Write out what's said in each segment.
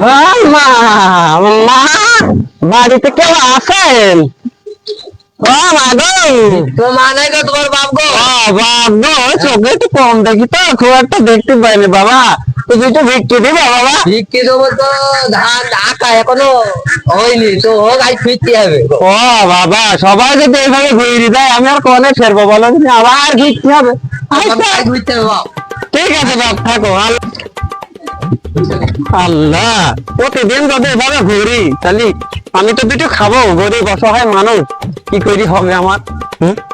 মা মা বাড়িতে কেউ আছেন? ও মা গো, তো মানে গো তোমার বাপ গো। বাপ গো, চোখে একটু কম দেখি তো, খুব একটা দেখতে পাইনি বাবা। তুমি একটু ভিক্ষে দিবা বাবা? ভিক্ষে দেবো তো, ধান আঁকা এখনো হয়নি তো, হোক আজ ফিরতে হবে। ও বাবা, সবাই যদি এভাবে ঘুরিয়ে দেয় আমি আর কনে ফেরবো বলো? আবার ভিক্ষে হবে। আচ্ছা, আজ ফিরতে হবে বাপ। ঠিক আছে বাপ, থাকো। আল্লাহ, প্রতিদিন যদি এভাবে ঘুরি তাহলে আমি তো দুটো খাবো। গরিব অসহায় মানুষ, কি করি হবে আমার?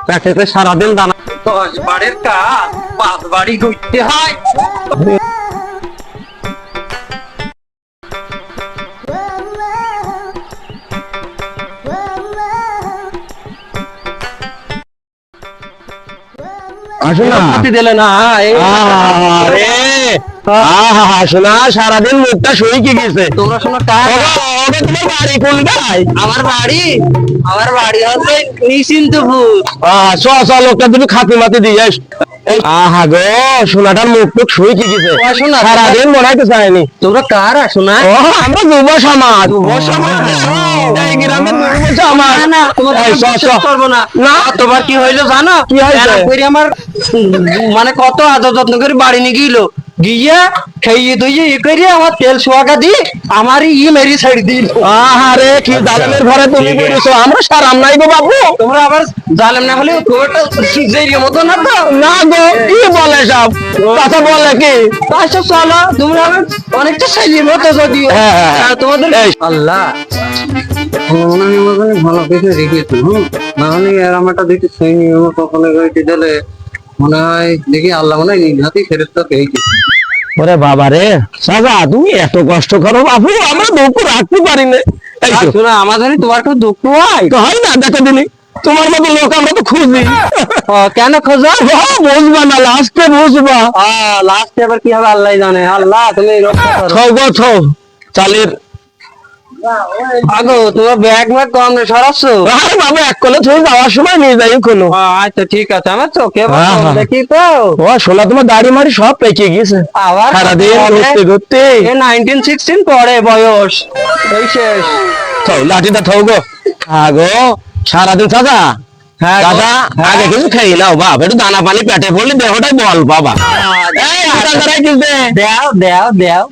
প্যাকেটে সারাদিন দানা। 10 বারের কাজ 5 বাড়ি ঘুরতে হয়। আসো না, দিলে না আরে আসো না, সারাদিন মুখটা শুকিয়ে গেছে। তোমরা শোনো কাজ। তোমার বাড়ি কোনটায়? আমার বাড়ি হচ্ছে নিশ্চিন্তপুর। লোকটা তুমি খাতি মাতি দিয়ে আহা গো, সোনাটার মুখ টুক শুকিয়ে গেছে। সারাদিন মনে হইতে চায়নি। তোমরা কার আসো না? আমরা যুব সমাজ। এই গ্রামের যুব সমাজ। করবো না। না, তোমার কি হইলো জানো? কি হয়েছে? আমার মানে কত আদর যত্ন করে বাড়ি নিয়ে গেল, গিয়ে খেয়ে দুইয়ে করে আমার তেল সোয়াগা দিয়ে আমার মেরি ছাড়ি দিল। আহারে, কি জালেমের ঘরে তুমি পড়েছো, আমরা সারাম নাই গো বাবু। তোমরা আবার জালেম না হলে তোমারটা সুজের মতো না তো? না গো, কি বলে সব কথা বলে কি? আচ্ছা চলো, তোমরা আবার অনেকটা সাইজের মতো যদিও। তোমাদের আল্লাহ ভালো কিছু রেখেছো। না হলে এরম একটা দেখি সৈনি কখনো দিলে মনে হয় দেখি আল্লাহ মনে হয় নিঘাতেই ফেরতটা পেয়েছি। ওরে বাবা রে, সাজা তুমি এত কষ্ট করো বাবু, আমরা দুঃখ রাখতে পারি না। শোনা আমাদের তোমার খুব দুঃখ হয় না, দেখো দিনি তোমার মতো লোক আমরা তো খুঁজি। কেন খোঁজো? বুঝবা না, লাস্টে বুঝবা। লাস্টে আবার কি হবে আল্লাহ জানে। আল্লাহ তুমি চালের আগো তোমার ব্যাগ ম্যাগ কম সরাচ্ছ? বাবা, এক কলে তুমি যাওয়ার সময় নিয়ে যাই কোনো। আচ্ছা ঠিক আছে, আমার চোখে দেখি তো। শোনা, তোমার দাড়ি মাড়ি সব পেকে গেছে আবার সারাদিন ঘুরতে ঘুরতে। 1916 পরে বয়স, এই শেষ। লাঠিটা থাও গো। আগো সারাদিন সাজা। হ্যাঁ দাদা, আগে কিছু খেয়ে নাও বাপ, একটু দানা পানি পেটে পড়লে দেহটাই বল বাবা। দেও দেও দেও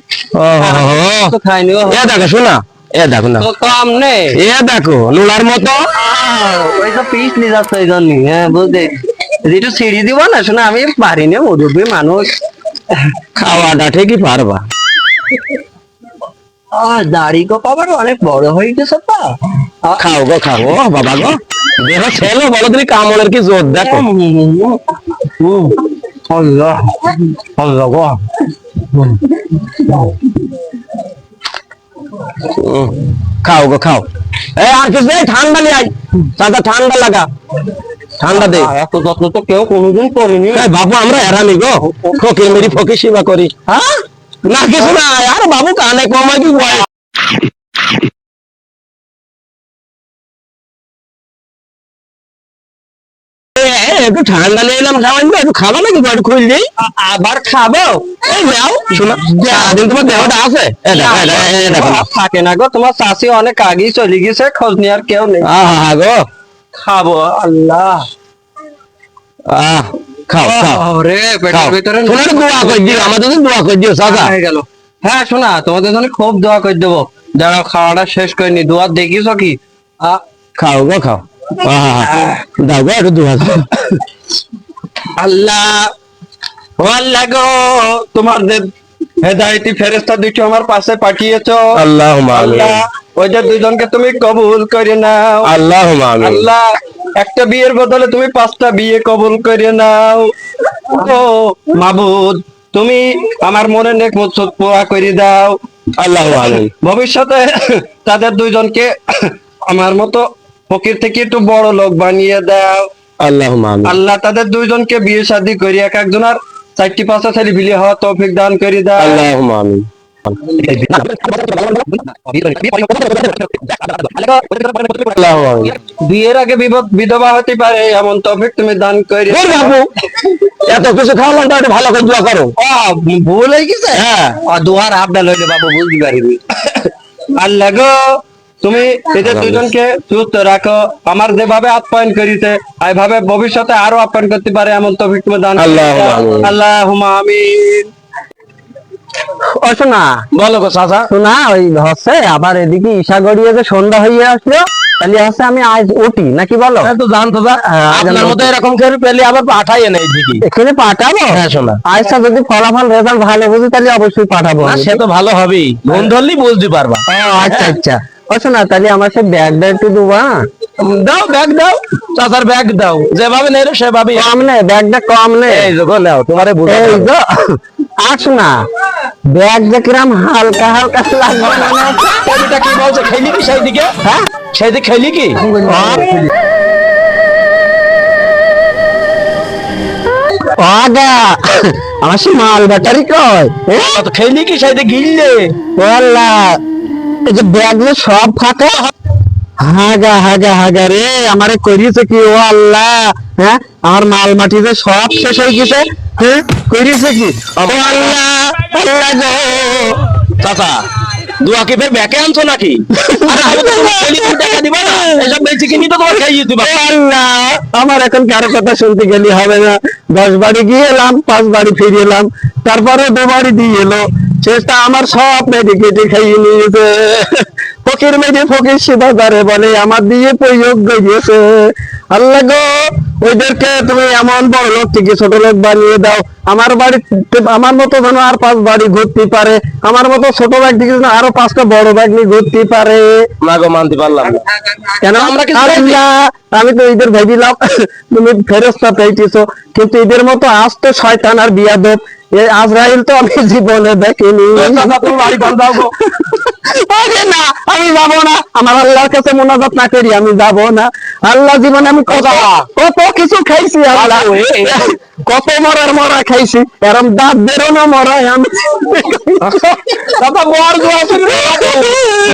খাইনি। এ দেখো শোনা, এ দেখো না, কম নেই। এ দেখো নোলার মতো। ওই তো পিস নিয়ে যাচ্ছে ওই জন্য। হ্যাঁ বুঝতে, একটু ছিঁড়ি দিব না? শোনা আমি পারি না, মুরব্বী মানুষ। খাওয়াটা ঠিকই পারবা। দাড়ি গো আবার অনেক বড় হয়ে গেছে তো। খাও গো, খাও বাবা গো, দেহ ছেলে বলো তুমি, কামড়ের কি জোর দেখো। আল্লাহ আল্লাহ গো। খাও গো, খাও। আর কিছু ঠান্ডা নিয়ে আই, দাদা ঠান্ডা লাগা, ঠান্ডা দে। এত যত্ন তো কেউ কোনোদিন করেনি বাবু, আমরা এরামি গো, ফকির মেরি ফকির সেবা করি। হ্যাঁ, না কিছু না। আর বাবু কানে কমাই কি বয়। একটু ঠান্ডা নিয়ে এলাম, খাওয়াইবো একটু, খাবো নাকি একটু খুল দিই। আবার খাবো? এই নাও শোনা, সারাদিন তোমার দেহটা আছে। থাকে না গো, তোমার চাষি অনেক আগেই চলে গেছে, খোঁজ নেওয়ার কেউ নেই। গো, খাবো আল্লাহ। খাও খাও রে পেটের ভিতরে দোয়া করে দিও, আমাদের দোয়া করে দিও সাজা হয়ে গেল। হ্যাঁ শোনা, তোমাদের জন্য খুব দোয়া করে দেবো। যারা খাওয়াটা শেষ করিনি, দোয়া দেখিস কি? খাও গো, খাও। দাও গো একটু দোয়া। আল্লাহ ও আল্লাহ গো, তোমাদের হেদায়েতি ফেরেশতা দুটো আমার পাশে পাঠিয়েছো। আল্লাহুম্মা আমিন। আল্লাহ ওই যে দুইজনকে তুমি কবুল করে নাও। আল্লাহুম্মা আমিন। আল্লাহ একটা বিয়ের বদলে তুমি 5টা বিয়ে কবুল করে নাও। ও মাবুদ, তুমি আমার মনে নেক মুসুদ পুরা করে দাও। আল্লাহুম্মা আমিন। ভবিষ্যতে তাদের দুইজনকে আমার মতো ফকির থেকে একটু বড় লোক বানিয়ে দাও। আল্লাহুম্মা আমিন। আল্লাহ তাদের দুইজনকে বিয়ে শাদী করি, এক একজনের 4টি 5টা ছেলে বিয়ে হওয়া তৌফিক দান করে দাও। আল্লাহুম্মা আমিন। বিয়ের আগে বিধবা হতে পারে এমন তৌফিক তুমি দান করে ধুর বাবু, এত কিছু খাওয়ালাম তো একটু ভালো করে দোয়া করো। ভুল হয়ে গেছে হ্যাঁ দুয়ার আবদাল হইলে বাবু বুঝতে পারিনি। আল্লাহ গো তুমি এদের দুজনকে সুস্থ রাখো, আমার যেভাবে আপ্যায়ন করিতে এইভাবে ভবিষ্যতে আরো আপ্যায়ন করতে পারে এমন তৌফিক তুমি দান আল্লাহুম্মা আমিন। আল্লাহুম্মা আমিন। ও শোনা, বলো গো চাচা। শোনা ওই হচ্ছে আবার এদিকে ঈশা গড়িয়ে যে সন্ধ্যা হয়ে আসলো, তাহলে হচ্ছে আমি আজ উঠি নাকি বলো? তো জানতো আপনার মতো এরকম করে পেলে আবার পাঠাই না এইদিকে। এখানে পাঠাবো? হ্যাঁ শোনা, আজটা যদি ফলাফল রেজাল্ট ভালো বুঝি তাহলে অবশ্যই পাঠাবো না আমি। সে তো ভালো হবেই, মন ধরলেই বুঝতে পারবা। ও আচ্ছা আচ্ছা। ও শোনা, তাহলে আমার সে ব্যাগটা একটু দেবো। দাও ব্যাগ দাও, চাচার ব্যাগ দাও, যেভাবে নেই সেভাবেই। কম নে, ব্যাগটা কম নে। এই দেখো নাও, তোমারে বুঝাতে এই হবে। গো, আর শোনা, ব্যাগটা কিরম হালকা হালকা লাগবে মনে হচ্ছে। কবিতা কি বলছে, খেলি কি সেই দিকে? হ্যাঁ সেই দিকে খেলি কি? আগা আমার সে মাল ব্যাটারি কয় তো খেলি কি সেই দিকে গিললে? ওয়াল্লা, এই যে ব্যাগ যে সব ফাঁকা। হাগা হাগা হাগা রে, আমারে করিয়েছে কি ও আল্লাহ। হ্যাঁ, আমার মাল মাটি যে সব শেষ হয়ে গেছে। হ্যাঁ, করিয়েছে কি ও আল্লাহ। আল্লাহ গো, চাচা দুয়া কি ফের ব্যাকে আনছো নাকি? আরে আমি তো তোমার খেলি কি টাকা দিবা না, এসব বেঁচে কিনি তো তোমার খাইয়ে দিবা। ও আল্লাহ, আমার এখন কারো কথা শুনতে গেলে হবে না। 10 বাড়ি গিয়ে এলাম, 5 বাড়ি ফিরে এলাম, তারপরে 2 বাড়ি দিয়ে এলো, শেষটা আমার সব মেডিকেটে খাইয়ে নিয়েছে। ফকির মেয়ে ফকির সিবাজারে বলে আমার দিয়ে প্রয়োগ গিয়েছে। আল্লাহ গো, ওইদেরকে তুমি এমন বড় লোক থেকে ছোট লোক বানিয়ে দাও। আমার বাড়িতে আমার মতো যেন আর 5 বাড়ি ঘুরতে পারে, আমার মতো ছোট ব্যাগ থেকে যেন আরো 5টা বড় ব্যাগ নিয়ে ঘুরতে পারে। না গো, মানতে পারলাম না। কেন আমরা কিছু আল্লাহ, আমি তো এদের ভাবিলাম তুমি ফেরেশতা পেয়েছো, কিন্তু এদের মতো আস্ত শয়তান আর বিয়াদব এই আজরাইল তো আমি জীবনে দেখিনি। চাচা তুমি বাড়ি পাল দাও গো। আরে না, আমি যাবো না, আমার আল্লাহর কাছে মোনাজাত না করি আমি যাবো না। আল্লাহ জীবনে আমি কত কিছু খাইছি, আল্লাহ কত মরা খাইছি, এরম দাঁত বেরোনো মরা আমি। চাচা মর গো।